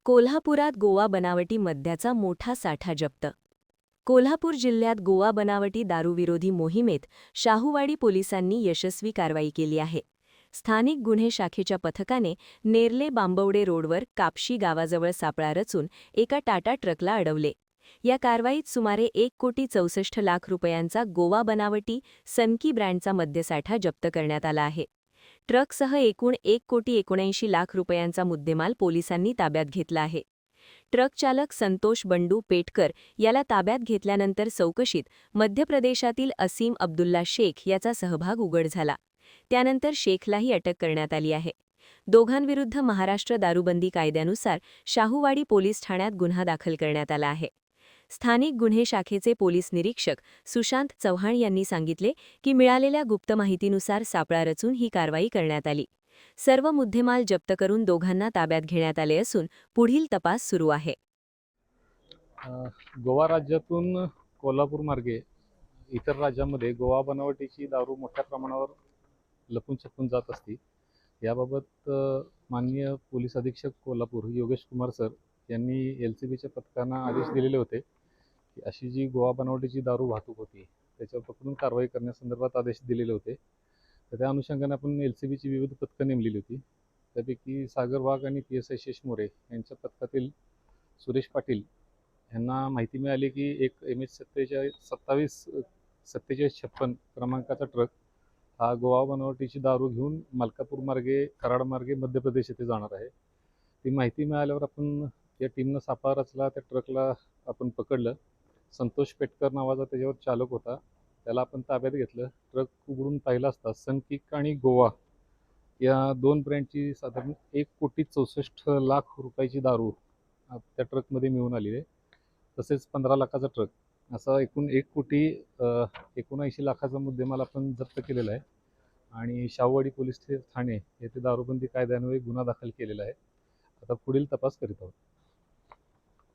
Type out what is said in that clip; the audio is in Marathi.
कोल्हापुरात गोवा बनावटी मद्याचा मोठा साठा जप्त. कोल्हापूर जिल्ह्यात गोवा बनावटी दारूविरोधी मोहिमेत शाहूवाडी पोलिसांनी यशस्वी कारवाई केली आहे. स्थानिक गुन्हे शाखेच्या पथकाने नेर्ले बांबवडे रोडवर कापशी गावाजवळ सापळा रचून एका टाटा ट्रकला अडवले. या कारवाईत सुमारे 1,64,00,000 रुपयांचा गोवा बनावटी सनकी ब्रँडचा मद्यसाठा जप्त करण्यात आला आहे. ट्रकसह एकूण 1,79,00,000 रुपयांचा मुद्देमाल पोलिसांनी ताब्यात घेतला आहे. ट्रक चालक संतोष बंडू पेटकर याला ताब्यात घेतल्यानंतर चौकशीत मध्य प्रदेशातील असीम अब्दुल्ला शेख याचा सहभाग उघड झाला. त्यानंतर शेखलाही अटक करण्यात आली आहे. दोघांविरुद्ध महाराष्ट्र दारूबंदी कायद्यानुसार शाहूवाडी पोलीस ठाण्यात गुन्हा दाखल करण्यात आला आहे. स्थानिक गुन्हे शाखेचे पोलीस निरीक्षक सुशांत चव्हाण यांनी सांगितले की मिळालेल्या गुप्त माहितीनुसार सापळा रचून ही कारवाई करण्यात आली. सर्व मुद्देमाल जप्त करून दोघांना ताब्यात घेण्यात आले असून पुढील तपास सुरू आहे. गोवा राज्यातून कोल्हापूर मार्गे इतर राज्यांमध्ये गोवा बनावटीची दारू मोठ्या प्रमाणावर लपून छपून जात असते. याबाबत माननीय पोलीस अधीक्षक कोल्हापूर योगेश कुमार सर यांनी LCBच्या पथकांना आदेश दिलेले होते की अशी जी गोवा बनावटीची दारू वाहतूक होती त्याच्यावर पकडून कारवाई करण्यासंदर्भात आदेश दिलेले होते. तर त्या अनुषंगाने आपण LCBची विविध पथकं नेमलेली होती. त्यापैकी सागर वाघ आणि PSI शेष मोरे यांच्या पथकातील सुरेश पाटील यांना माहिती मिळाली की एक MH 2756 क्रमांकाचा ट्रक हा गोवा बनावटीची दारू घेऊन मलकापूर मार्गे कराड मार्गे मध्य प्रदेश येथे जाणार आहे. ती माहिती मिळाल्यावर आपण या टीमनं सापळा रचला. त्या ट्रकला आपण पकडलं. संतोष पेटकर नावाचा त्याच्यावर चालक होता, त्याला आपण ताब्यात घेतलं. ट्रक उघडून पाहिला असता सनकिक आणि गोवा या दोन ब्रँडची साधारण 1,64,00,000 रुपयाची दारू त्या ट्रकमध्ये मिळून आली आहे. तसेच 15 लाखाचा ट्रक असा एकूण 1,79,00,000चा मुद्देमाल आपण जप्त केलेला आहे आणि शाहूवाडी पोलीस ठाणे येथे दारूबंदी कायद्यान्वये गुन्हा दाखल केलेला आहे. आता पुढील तपास करीत आहोत.